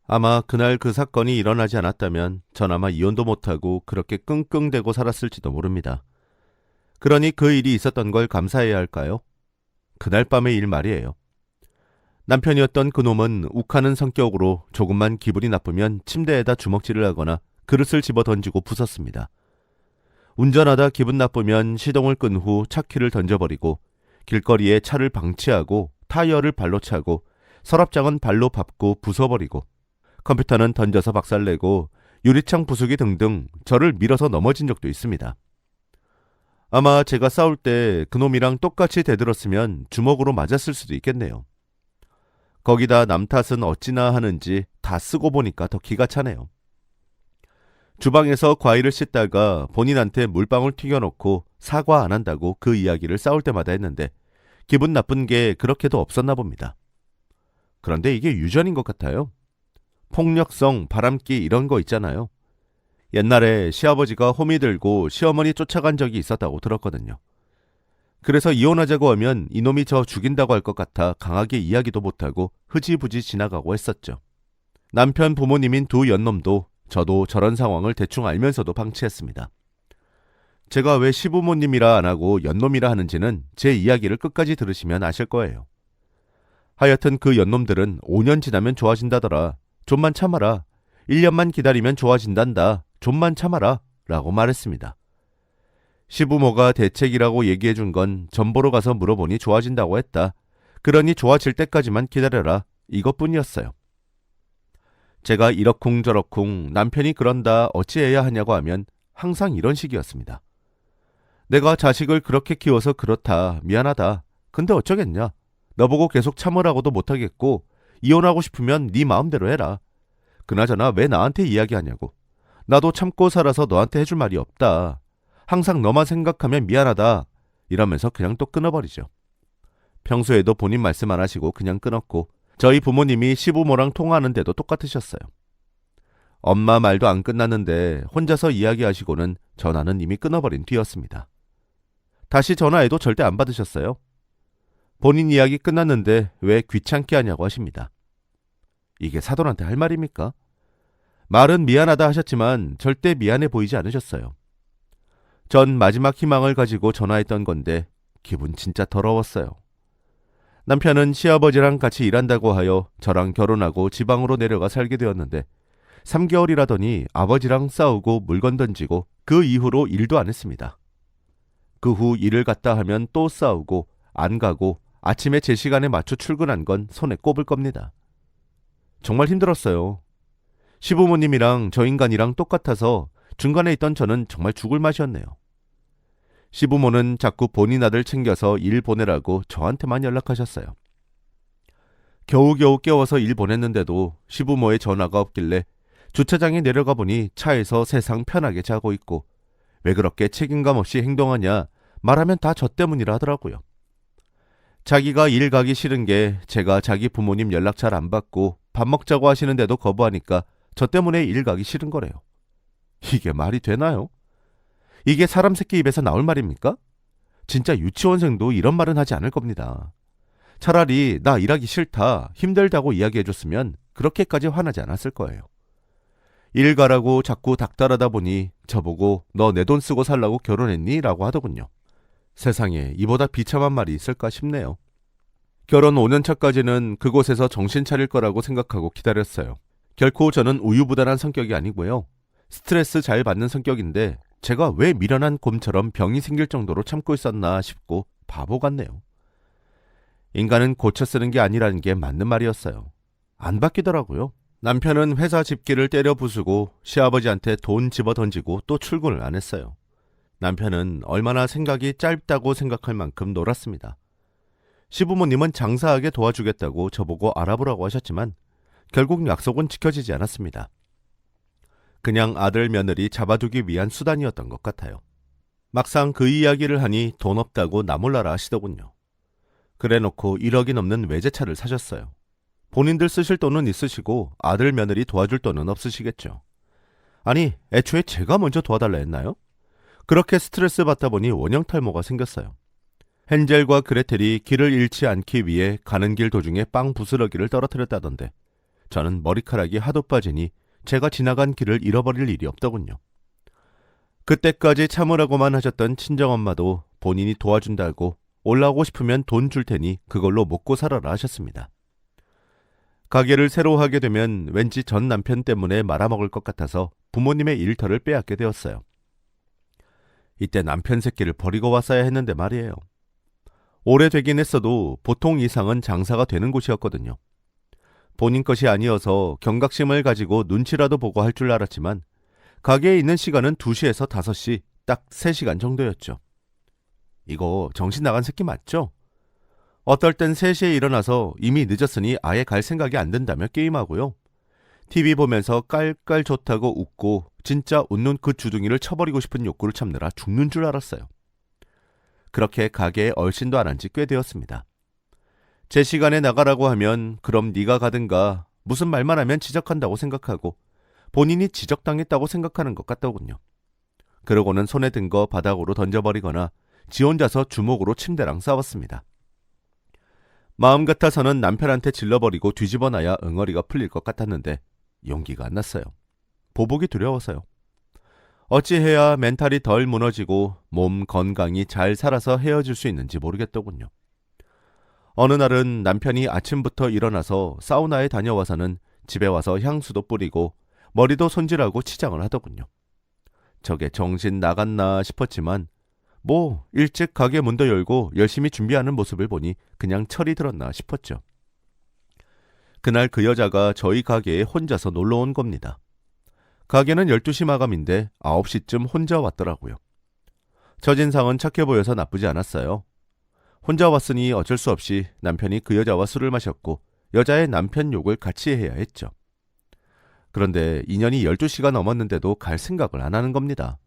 아마 그날 그 사건이 일어나지 않았다면 전 아마 이혼도 못하고 그렇게 끙끙대고 살았을지도 모릅니다. 그러니 그 일이 있었던 걸 감사해야 할까요? 그날 밤의 일 말이에요. 남편이었던 그놈은 욱하는 성격으로 조금만 기분이 나쁘면 침대에다 주먹질을 하거나 그릇을 집어 던지고 부쉈습니다. 운전하다 기분 나쁘면 시동을 끈 후 차키를 던져버리고 길거리에 차를 방치하고 타이어를 발로 차고 서랍장은 발로 밟고 부숴버리고 컴퓨터는 던져서 박살내고 유리창 부수기 등등 저를 밀어서 넘어진 적도 있습니다. 아마 제가 싸울 때 그놈이랑 똑같이 대들었으면 주먹으로 맞았을 수도 있겠네요. 거기다 남 탓은 어찌나 하는지 다 쓰고 보니까 더 기가 차네요. 주방에서 과일을 씻다가 본인한테 물방울 튀겨놓고 사과 안 한다고 그 이야기를 싸울 때마다 했는데 기분 나쁜 게 그렇게도 없었나 봅니다. 그런데 이게 유전인 것 같아요. 폭력성, 바람기 이런 거 있잖아요. 옛날에 시아버지가 호미 들고 시어머니 쫓아간 적이 있었다고 들었거든요. 그래서 이혼하자고 하면 이놈이 저 죽인다고 할 것 같아 강하게 이야기도 못하고 흐지부지 지나가고 했었죠. 남편 부모님인 두 연놈도 저도 저런 상황을 대충 알면서도 방치했습니다. 제가 왜 시부모님이라 안 하고 연놈이라 하는지는 제 이야기를 끝까지 들으시면 아실 거예요. 하여튼 그 연놈들은 5년 지나면 좋아진다더라. 좀만 참아라. 1년만 기다리면 좋아진단다. 좀만 참아라. 라고 말했습니다. 시부모가 대책이라고 얘기해 준 건 전보로 가서 물어보니 좋아진다고 했다. 그러니 좋아질 때까지만 기다려라. 이것뿐이었어요. 제가 이러쿵저러쿵 남편이 그런다 어찌해야 하냐고 하면 항상 이런 식이었습니다. 내가 자식을 그렇게 키워서 그렇다. 미안하다. 근데 어쩌겠냐. 너보고 계속 참으라고도 못하겠고 이혼하고 싶으면 네 마음대로 해라. 그나저나 왜 나한테 이야기하냐고. 나도 참고 살아서 너한테 해줄 말이 없다. 항상 너만 생각하면 미안하다. 이러면서 그냥 또 끊어버리죠. 평소에도 본인 말씀 안 하시고 그냥 끊었고 저희 부모님이 시부모랑 통화하는데도 똑같으셨어요. 엄마 말도 안 끝났는데 혼자서 이야기하시고는 전화는 이미 끊어버린 뒤였습니다. 다시 전화해도 절대 안 받으셨어요. 본인 이야기 끝났는데 왜 귀찮게 하냐고 하십니다. 이게 사돈한테 할 말입니까? 말은 미안하다 하셨지만 절대 미안해 보이지 않으셨어요. 전 마지막 희망을 가지고 전화했던 건데 기분 진짜 더러웠어요. 남편은 시아버지랑 같이 일한다고 하여 저랑 결혼하고 지방으로 내려가 살게 되었는데 3개월이라더니 아버지랑 싸우고 물건 던지고 그 이후로 일도 안 했습니다. 그 후 일을 갔다 하면 또 싸우고 안 가고 아침에 제 시간에 맞춰 출근한 건 손에 꼽을 겁니다. 정말 힘들었어요. 시부모님이랑 저 인간이랑 똑같아서 중간에 있던 저는 정말 죽을 맛이었네요. 시부모는 자꾸 본인 아들 챙겨서 일 보내라고 저한테만 연락하셨어요. 겨우겨우 깨워서 일 보냈는데도 시부모의 전화가 없길래 주차장에 내려가 보니 차에서 세상 편하게 자고 있고 왜 그렇게 책임감 없이 행동하냐 말하면 다 저 때문이라 하더라고요. 자기가 일 가기 싫은 게 제가 자기 부모님 연락 잘 안 받고 밥 먹자고 하시는데도 거부하니까 저 때문에 일 가기 싫은 거래요. 이게 말이 되나요? 이게 사람 새끼 입에서 나올 말입니까? 진짜 유치원생도 이런 말은 하지 않을 겁니다. 차라리 나 일하기 싫다, 힘들다고 이야기해줬으면 그렇게까지 화나지 않았을 거예요. 일 가라고 자꾸 닥달하다 보니 저보고 너 내 돈 쓰고 살라고 결혼했니? 라고 하더군요. 세상에 이보다 비참한 말이 있을까 싶네요. 결혼 5년 차까지는 그곳에서 정신 차릴 거라고 생각하고 기다렸어요. 결코 저는 우유부단한 성격이 아니고요. 스트레스 잘 받는 성격인데 제가 왜 미련한 곰처럼 병이 생길 정도로 참고 있었나 싶고 바보 같네요. 인간은 고쳐 쓰는 게 아니라는 게 맞는 말이었어요. 안 바뀌더라고요. 남편은 회사 집기를 때려 부수고 시아버지한테 돈 집어 던지고 또 출근을 안 했어요. 남편은 얼마나 생각이 짧다고 생각할 만큼 놀았습니다. 시부모님은 장사하게 도와주겠다고 저보고 알아보라고 하셨지만 결국 약속은 지켜지지 않았습니다. 그냥 아들 며느리 잡아두기 위한 수단이었던 것 같아요. 막상 그 이야기를 하니 돈 없다고 나몰라라 하시더군요. 그래놓고 1억이 넘는 외제차를 사셨어요. 본인들 쓰실 돈은 있으시고 아들 며느리 도와줄 돈은 없으시겠죠. 아니 애초에 제가 먼저 도와달라 했나요? 그렇게 스트레스 받다 보니 원형 탈모가 생겼어요. 헨젤과 그레텔이 길을 잃지 않기 위해 가는 길 도중에 빵 부스러기를 떨어뜨렸다던데 저는 머리카락이 하도 빠지니 제가 지나간 길을 잃어버릴 일이 없더군요. 그때까지 참으라고만 하셨던 친정엄마도 본인이 도와준다고 올라오고 싶으면 돈 줄 테니 그걸로 먹고 살아라 하셨습니다. 가게를 새로 하게 되면 왠지 전 남편 때문에 말아먹을 것 같아서 부모님의 일터를 빼앗게 되었어요. 이때 남편 새끼를 버리고 왔어야 했는데 말이에요. 오래되긴 했어도 보통 이상은 장사가 되는 곳이었거든요. 본인 것이 아니어서 경각심을 가지고 눈치라도 보고 할 줄 알았지만 가게에 있는 시간은 2시에서 5시 딱 3시간 정도였죠. 이거 정신 나간 새끼 맞죠? 어떨 땐 3시에 일어나서 이미 늦었으니 아예 갈 생각이 안 든다며 게임하고요. TV 보면서 깔깔 좋다고 웃고 진짜 웃는 그 주둥이를 쳐버리고 싶은 욕구를 참느라 죽는 줄 알았어요. 그렇게 가게에 얼씬도 안 한 지 꽤 되었습니다. 제 시간에 나가라고 하면 그럼 네가 가든가 무슨 말만 하면 지적한다고 생각하고 본인이 지적당했다고 생각하는 것 같더군요. 그러고는 손에 든 거 바닥으로 던져버리거나 지 혼자서 주먹으로 침대랑 싸웠습니다. 마음 같아서는 남편한테 질러버리고 뒤집어놔야 응어리가 풀릴 것 같았는데 용기가 안 났어요. 보복이 두려워서요. 어찌해야 멘탈이 덜 무너지고 몸 건강히 잘 살아서 헤어질 수 있는지 모르겠더군요. 어느 날은 남편이 아침부터 일어나서 사우나에 다녀와서는 집에 와서 향수도 뿌리고 머리도 손질하고 치장을 하더군요. 저게 정신 나갔나 싶었지만 일찍 가게 문도 열고 열심히 준비하는 모습을 보니 그냥 철이 들었나 싶었죠. 그날 그 여자가 저희 가게에 혼자서 놀러 온 겁니다. 가게는 12시 마감인데 9시쯤 혼자 왔더라고요. 첫인상은 착해 보여서 나쁘지 않았어요. 혼자 왔으니 어쩔 수 없이 남편이 그 여자와 술을 마셨고 여자의 남편 욕을 같이 해야 했죠. 그런데 인연이 12시가 넘었는데도 갈 생각을 안 하는 겁니다.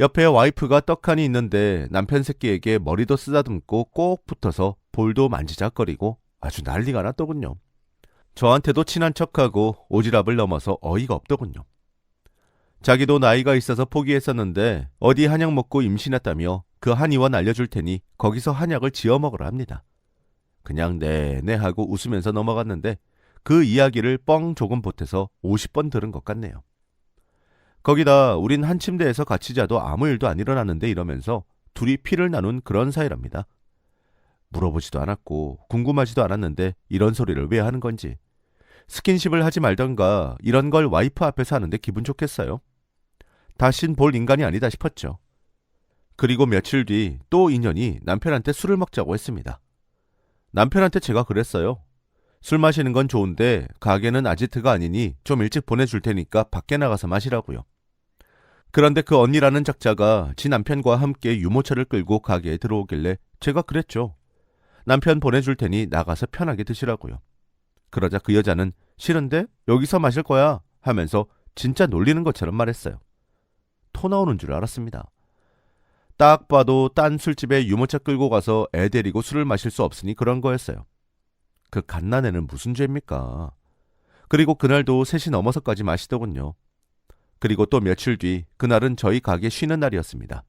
옆에 와이프가 떡하니 있는데 남편 새끼에게 머리도 쓰다듬고 꼭 붙어서 볼도 만지작거리고 아주 난리가 났더군요. 저한테도 친한 척하고 오지랖을 넘어서 어이가 없더군요. 자기도 나이가 있어서 포기했었는데 어디 한약 먹고 임신했다며 그 한의원 알려줄 테니 거기서 한약을 지어 먹으라 합니다. 그냥 네네 하고 웃으면서 넘어갔는데 그 이야기를 뻥 조금 보태서 50번 들은 것 같네요. 거기다 우린 한 침대에서 같이 자도 아무 일도 안 일어났는데 이러면서 둘이 피를 나눈 그런 사이랍니다. 물어보지도 않았고 궁금하지도 않았는데 이런 소리를 왜 하는 건지. 스킨십을 하지 말던가 이런 걸 와이프 앞에서 하는데 기분 좋겠어요? 다신 볼 인간이 아니다 싶었죠. 그리고 며칠 뒤 또 인연이 남편한테 술을 먹자고 했습니다. 남편한테 제가 그랬어요. 술 마시는 건 좋은데 가게는 아지트가 아니니 좀 일찍 보내줄 테니까 밖에 나가서 마시라고요. 그런데 그 언니라는 작자가 지 남편과 함께 유모차를 끌고 가게에 들어오길래 제가 그랬죠. 남편 보내줄 테니 나가서 편하게 드시라고요. 그러자 그 여자는 싫은데 여기서 마실 거야 하면서 진짜 놀리는 것처럼 말했어요. 토 나오는 줄 알았습니다. 딱 봐도 딴 술집에 유모차 끌고 가서 애 데리고 술을 마실 수 없으니 그런 거였어요. 그 갓난애는 무슨 죄입니까? 그리고 그날도 3시 넘어서까지 마시더군요. 그리고 또 며칠 뒤 그날은 저희 가게 쉬는 날이었습니다.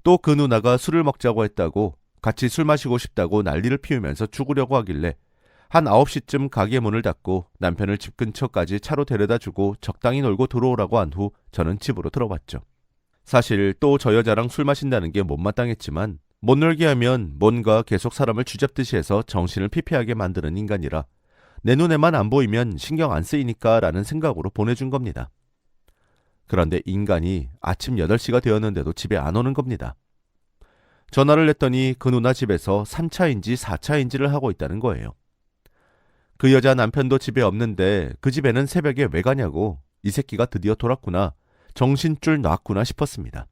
또 그 누나가 술을 먹자고 했다고 같이 술 마시고 싶다고 난리를 피우면서 죽으려고 하길래 한 9시쯤 가게 문을 닫고 남편을 집 근처까지 차로 데려다 주고 적당히 놀고 들어오라고 한 후 저는 집으로 들어왔죠. 사실 또 저 여자랑 술 마신다는 게 못마땅했지만 못 놀게 하면 뭔가 계속 사람을 쥐잡듯이 해서 정신을 피폐하게 만드는 인간이라 내 눈에만 안 보이면 신경 안 쓰이니까 라는 생각으로 보내준 겁니다. 그런데 인간이 아침 8시가 되었는데도 집에 안 오는 겁니다. 전화를 했더니 그 누나 집에서 3차인지 4차인지를 하고 있다는 거예요. 그 여자 남편도 집에 없는데 그 집에는 새벽에 왜 가냐고 이 새끼가 드디어 돌았구나 정신줄 놨구나 싶었습니다.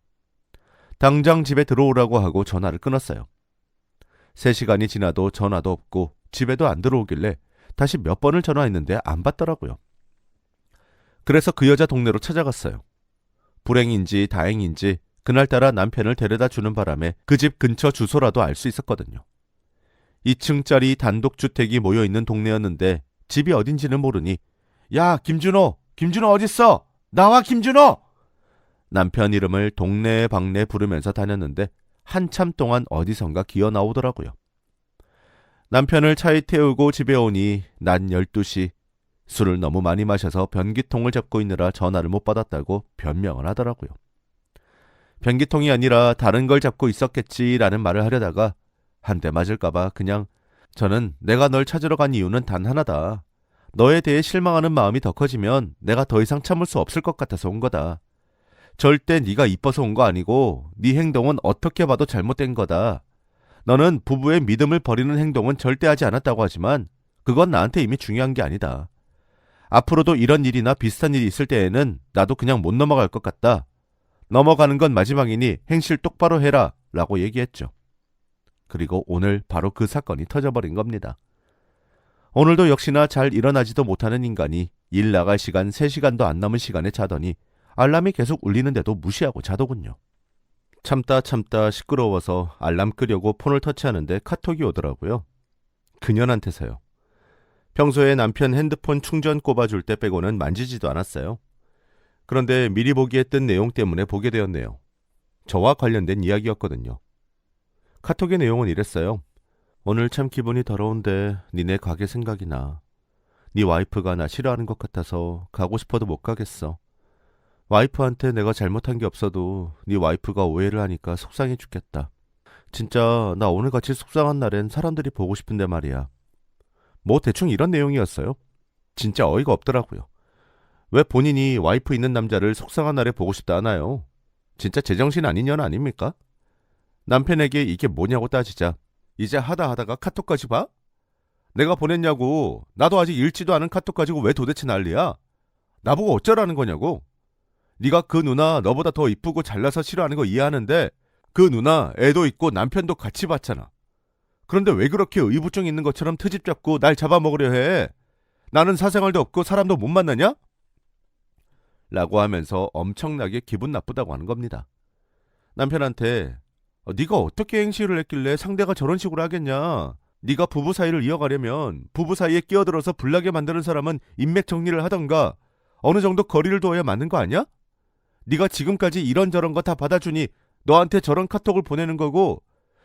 당장 집에 들어오라고 하고 전화를 끊었어요. 3시간이 지나도 전화도 없고 집에도 안 들어오길래 다시 몇 번을 전화했는데 안 받더라고요. 그래서 그 여자 동네로 찾아갔어요. 불행인지 다행인지 그날따라 남편을 데려다 주는 바람에 그 집 근처 주소라도 알 수 있었거든요. 2층짜리 단독주택이 모여있는 동네였는데 집이 어딘지는 모르니 야 김준호 어딨어? 나와 김준호! 남편 이름을 동네 방네 부르면서 다녔는데 한참 동안 어디선가 기어 나오더라고요. 남편을 차에 태우고 집에 오니 낮 12시 술을 너무 많이 마셔서 변기통을 잡고 있느라 전화를 못 받았다고 변명을 하더라고요. 변기통이 아니라 다른 걸 잡고 있었겠지라는 말을 하려다가 한 대 맞을까봐 그냥 저는 내가 널 찾으러 간 이유는 단 하나다. 너에 대해 실망하는 마음이 더 커지면 내가 더 이상 참을 수 없을 것 같아서 온 거다. 절대 네가 이뻐서 온 거 아니고 네 행동은 어떻게 봐도 잘못된 거다. 너는 부부의 믿음을 버리는 행동은 절대 하지 않았다고 하지만 그건 나한테 이미 중요한 게 아니다. 앞으로도 이런 일이나 비슷한 일이 있을 때에는 나도 그냥 못 넘어갈 것 같다. 넘어가는 건 마지막이니 행실 똑바로 해라 라고 얘기했죠. 그리고 오늘 바로 그 사건이 터져버린 겁니다. 오늘도 역시나 잘 일어나지도 못하는 인간이 일 나갈 시간 3시간도 안 남은 시간에 자더니 알람이 계속 울리는데도 무시하고 자더군요. 참다 시끄러워서 알람 끄려고 폰을 터치하는데 카톡이 오더라고요. 그년한테서요. 평소에 남편 핸드폰 충전 꼽아줄 때 빼고는 만지지도 않았어요. 그런데 미리 보기에 뜬 내용 때문에 보게 되었네요. 저와 관련된 이야기였거든요. 카톡의 내용은 이랬어요. 오늘 참 기분이 더러운데 니네 가게 생각이 나. 네 와이프가 나 싫어하는 것 같아서 가고 싶어도 못 가겠어. 와이프한테 내가 잘못한 게 없어도 네 와이프가 오해를 하니까 속상해 죽겠다. 진짜 나 오늘같이 속상한 날엔 사람들이 보고 싶은데 말이야. 뭐 대충 이런 내용이었어요. 진짜 어이가 없더라고요. 왜 본인이 와이프 있는 남자를 속상한 날에 보고 싶다 하나요? 진짜 제정신 아닌 년 아닙니까? 남편에게 이게 뭐냐고 따지자 이제 하다가 카톡까지 봐? 내가 보냈냐고. 나도 아직 읽지도 않은 카톡 가지고 왜 도대체 난리야? 나보고 어쩌라는 거냐고. 네가 그 누나 너보다 더 이쁘고 잘나서 싫어하는 거 이해하는데 그 누나 애도 있고 남편도 같이 봤잖아. 그런데 왜 그렇게 의부증 있는 것처럼 트집 잡고 날 잡아먹으려 해? 나는 사생활도 없고 사람도 못 만나냐? 라고 하면서 엄청나게 기분 나쁘다고 하는 겁니다. 남편한테 네가 어떻게 행실을 했길래 상대가 저런 식으로 하겠냐? 네가 부부 사이를 이어가려면 부부 사이에 끼어들어서 불나게 만드는 사람은 인맥 정리를 하던가 어느 정도 거리를 둬야 맞는 거 아니야? 네가 지금까지 이런저런 거 다 받아주니 너한테 저런 카톡을 보내는 거고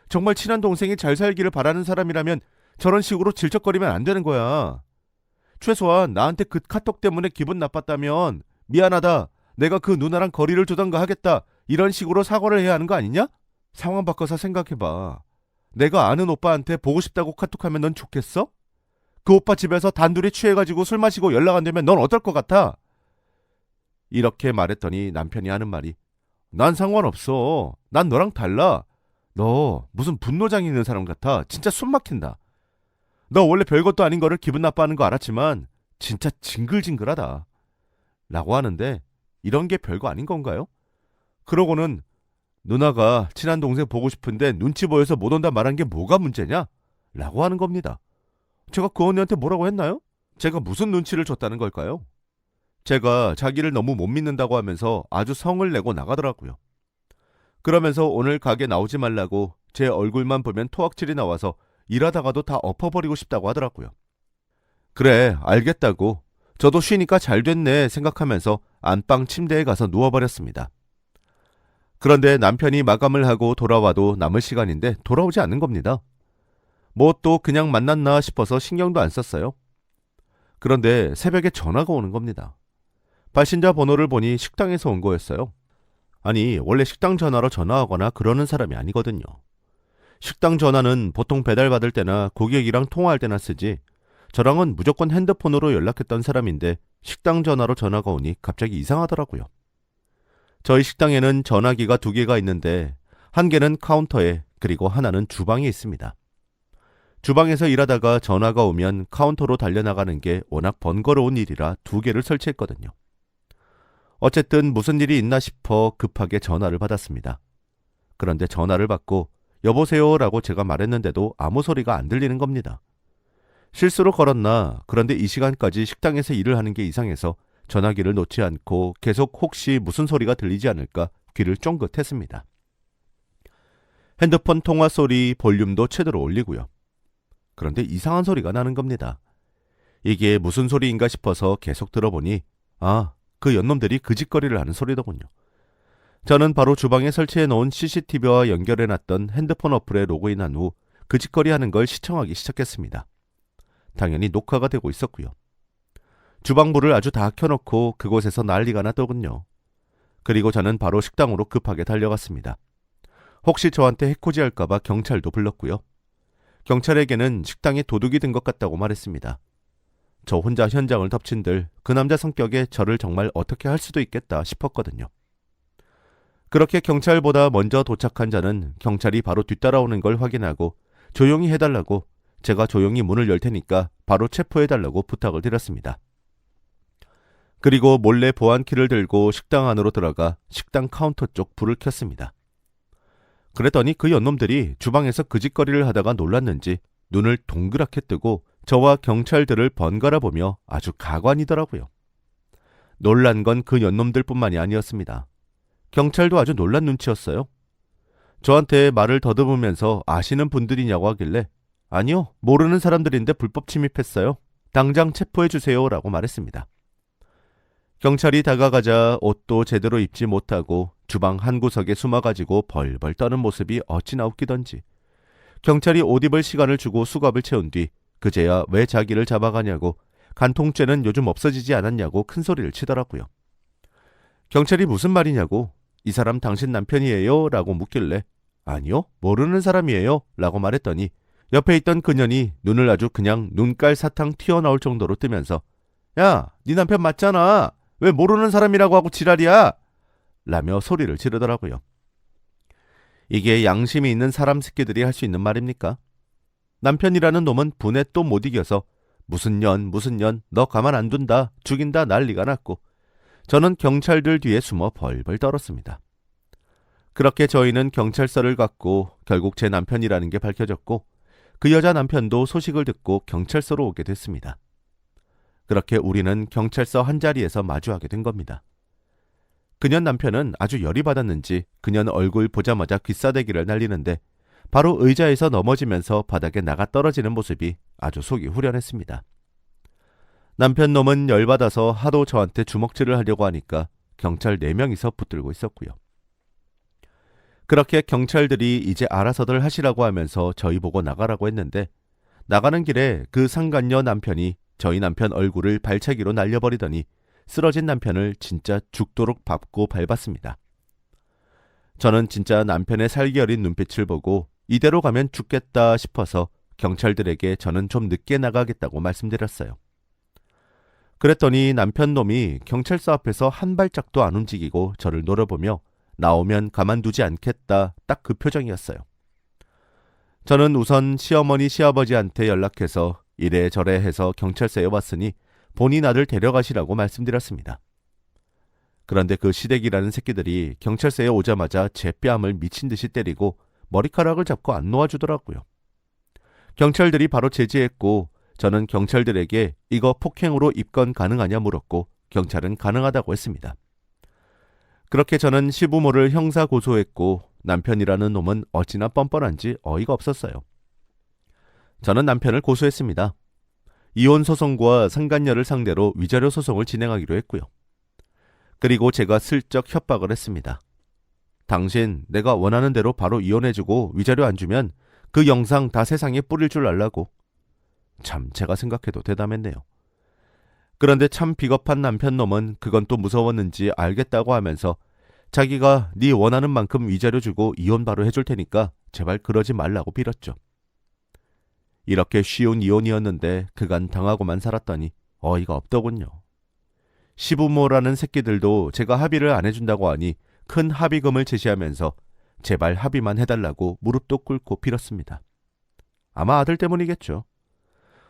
정말 친한 동생이 잘 살기를 바라는 사람이라면 저런 식으로 질척거리면 안 되는 거야. 최소한 나한테 그 카톡 때문에 기분 나빴다면 미안하다. 내가 그 누나랑 거리를 두던가 하겠다. 이런 식으로 사과를 해야 하는 거 아니냐? 상황 바꿔서 생각해봐. 내가 아는 오빠한테 보고 싶다고 카톡하면 넌 좋겠어? 그 오빠 집에서 단둘이 취해가지고 술 마시고 연락 안 되면 넌 어떨 것 같아? 이렇게 말했더니 남편이 하는 말이 난 상관없어. 난 너랑 달라. 너 무슨 분노장애 있는 사람 같아. 진짜 숨 막힌다. 너 원래 별것도 아닌 거를 기분 나빠하는 거 알았지만 진짜 징글징글하다. 라고 하는데 이런 게 별거 아닌 건가요? 그러고는 누나가 친한 동생 보고 싶은데 눈치 보여서 못 온다 말한 게 뭐가 문제냐? 라고 하는 겁니다. 제가 그 언니한테 뭐라고 했나요? 제가 무슨 눈치를 줬다는 걸까요? 제가 자기를 너무 못 믿는다고 하면서 아주 성을 내고 나가더라고요. 그러면서 오늘 가게 나오지 말라고 제 얼굴만 보면 토악질이 나와서 일하다가도 다 엎어버리고 싶다고 하더라고요. 그래, 알겠다고. 저도 쉬니까 잘 됐네 생각하면서 안방 침대에 가서 누워버렸습니다. 그런데 남편이 마감을 하고 돌아와도 남을 시간인데 돌아오지 않는 겁니다. 뭐 또 그냥 만났나 싶어서 신경도 안 썼어요. 그런데 새벽에 전화가 오는 겁니다. 발신자 번호를 보니 식당에서 온 거였어요. 아니, 원래 식당 전화로 전화하거나 그러는 사람이 아니거든요. 식당 전화는 보통 배달받을 때나 고객이랑 통화할 때나 쓰지 저랑은 무조건 핸드폰으로 연락했던 사람인데 식당 전화로 전화가 오니 갑자기 이상하더라고요. 저희 식당에는 전화기가 2개가 있는데 한 개는 카운터에 그리고 하나는 주방에 있습니다. 주방에서 일하다가 전화가 오면 카운터로 달려나가는 게 워낙 번거로운 일이라 2개를 설치했거든요. 어쨌든 무슨 일이 있나 싶어 급하게 전화를 받았습니다. 그런데 전화를 받고 여보세요 라고 제가 말했는데도 아무 소리가 안 들리는 겁니다. 실수로 걸었나 그런데 이 시간까지 식당에서 일을 하는 게 이상해서 전화기를 놓지 않고 계속 혹시 무슨 소리가 들리지 않을까 귀를 쫑긋했습니다. 핸드폰 통화 소리 볼륨도 최대로 올리고요. 그런데 이상한 소리가 나는 겁니다. 이게 무슨 소리인가 싶어서 계속 들어보니 그 연놈들이 그 짓거리를 하는 소리더군요. 저는 바로 주방에 설치해 놓은 CCTV와 연결해놨던 핸드폰 어플에 로그인한 후 그 짓거리 하는 걸 시청하기 시작했습니다. 당연히 녹화가 되고 있었고요. 주방불을 아주 다 켜놓고 그곳에서 난리가 났더군요. 그리고 저는 바로 식당으로 급하게 달려갔습니다. 혹시 저한테 해코지할까봐 경찰도 불렀고요. 경찰에게는 식당에 도둑이 든 것 같다고 말했습니다. 저 혼자 현장을 덮친들 그 남자 성격에 저를 정말 어떻게 할 수도 있겠다 싶었거든요. 그렇게 경찰보다 먼저 도착한 저는 경찰이 바로 뒤따라오는 걸 확인하고 조용히 해달라고, 제가 조용히 문을 열 테니까 바로 체포해달라고 부탁을 드렸습니다. 그리고 몰래 보안키를 들고 식당 안으로 들어가 식당 카운터 쪽 불을 켰습니다. 그랬더니 그 연놈들이 주방에서 그 짓거리를 하다가 놀랐는지 눈을 동그랗게 뜨고 저와 경찰들을 번갈아 보며 아주 가관이더라고요. 놀란 건 그 연놈들뿐만이 아니었습니다. 경찰도 아주 놀란 눈치였어요. 저한테 말을 더듬으면서 아시는 분들이냐고 하길래 아니요, 모르는 사람들인데 불법 침입했어요. 당장 체포해주세요 라고 말했습니다. 경찰이 다가가자 옷도 제대로 입지 못하고 주방 한 구석에 숨어가지고 벌벌 떠는 모습이 어찌나 웃기던지 경찰이 옷 입을 시간을 주고 수갑을 채운 뒤 그제야 왜 자기를 잡아가냐고, 간통죄는 요즘 없어지지 않았냐고 큰 소리를 치더라고요. 경찰이 무슨 말이냐고, 이 사람 당신 남편이에요? 라고 묻길래 아니요, 모르는 사람이에요 라고 말했더니 옆에 있던 그년이 눈을 아주 그냥 눈깔 사탕 튀어나올 정도로 뜨면서 야, 네 남편 맞잖아. 왜 모르는 사람이라고 하고 지랄이야? 라며 소리를 지르더라고요. 이게 양심이 있는 사람 새끼들이 할 수 있는 말입니까? 남편이라는 놈은 분에 또 못 이겨서 무슨 년 너 가만 안 둔다, 죽인다 난리가 났고 저는 경찰들 뒤에 숨어 벌벌 떨었습니다. 그렇게 저희는 경찰서를 갔고 결국 제 남편이라는 게 밝혀졌고 그 여자 남편도 소식을 듣고 경찰서로 오게 됐습니다. 그렇게 우리는 경찰서 한자리에서 마주하게 된 겁니다. 그년 남편은 아주 열이 받았는지 그년 얼굴 보자마자 귀싸대기를 날리는데 바로 의자에서 넘어지면서 바닥에 나가 떨어지는 모습이 아주 속이 후련했습니다. 남편 놈은 열받아서 하도 저한테 주먹질을 하려고 하니까 경찰 4명이서 붙들고 있었고요. 그렇게 경찰들이 이제 알아서들 하시라고 하면서 저희 보고 나가라고 했는데 나가는 길에 그 상간녀 남편이 저희 남편 얼굴을 발차기로 날려버리더니 쓰러진 남편을 진짜 죽도록 밟고 밟았습니다. 저는 진짜 남편의 살기 어린 눈빛을 보고 이대로 가면 죽겠다 싶어서 경찰들에게 저는 좀 늦게 나가겠다고 말씀드렸어요. 그랬더니 남편 놈이 경찰서 앞에서 한 발짝도 안 움직이고 저를 노려보며 나오면 가만두지 않겠다, 딱 그 표정이었어요. 저는 우선 시어머니 시아버지한테 연락해서 이래저래 해서 경찰서에 왔으니 본인 아들 데려가시라고 말씀드렸습니다. 그런데 그 시댁이라는 새끼들이 경찰서에 오자마자 제 뺨을 미친 듯이 때리고 머리카락을 잡고 안 놓아주더라고요. 경찰들이 바로 제지했고 저는 경찰들에게 이거 폭행으로 입건 가능하냐 물었고 경찰은 가능하다고 했습니다. 그렇게 저는 시부모를 형사 고소했고 남편이라는 놈은 어찌나 뻔뻔한지 어이가 없었어요. 저는 남편을 고소했습니다. 이혼 소송과 상간녀를 상대로 위자료 소송을 진행하기로 했고요. 그리고 제가 슬쩍 협박을 했습니다. 당신 내가 원하는 대로 바로 이혼해주고 위자료 안 주면 그 영상 다 세상에 뿌릴 줄 알라고. 참 제가 생각해도 대담했네요. 그런데 참 비겁한 남편 놈은 그건 또 무서웠는지 알겠다고 하면서 자기가 네 원하는 만큼 위자료 주고 이혼 바로 해줄 테니까 제발 그러지 말라고 빌었죠. 이렇게 쉬운 이혼이었는데 그간 당하고만 살았더니 어이가 없더군요. 시부모라는 새끼들도 제가 합의를 안 해준다고 하니 큰 합의금을 제시하면서 제발 합의만 해달라고 무릎도 꿇고 빌었습니다. 아마 아들 때문이겠죠.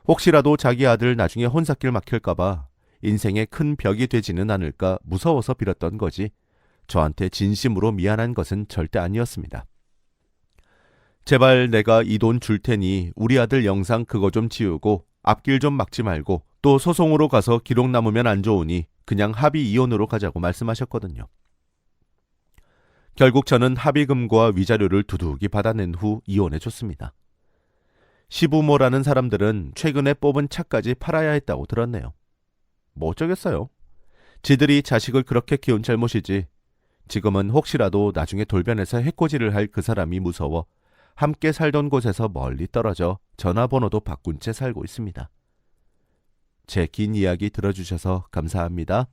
혹시라도 자기 아들 나중에 혼사길 막힐까봐 인생에 큰 벽이 되지는 않을까 무서워서 빌었던 거지 저한테 진심으로 미안한 것은 절대 아니었습니다. 제발 내가 이 돈 줄 테니 우리 아들 영상 그거 좀 지우고 앞길 좀 막지 말고 또 소송으로 가서 기록 남으면 안 좋으니 그냥 합의 이혼으로 가자고 말씀하셨거든요. 결국 저는 합의금과 위자료를 두둑이 받아낸 후 이혼해줬습니다. 시부모라는 사람들은 최근에 뽑은 차까지 팔아야 했다고 들었네요. 뭐 어쩌겠어요. 지들이 자식을 그렇게 키운 잘못이지. 지금은 혹시라도 나중에 돌변해서 해코지를 할 그 사람이 무서워 함께 살던 곳에서 멀리 떨어져 전화번호도 바꾼 채 살고 있습니다. 제 긴 이야기 들어주셔서 감사합니다.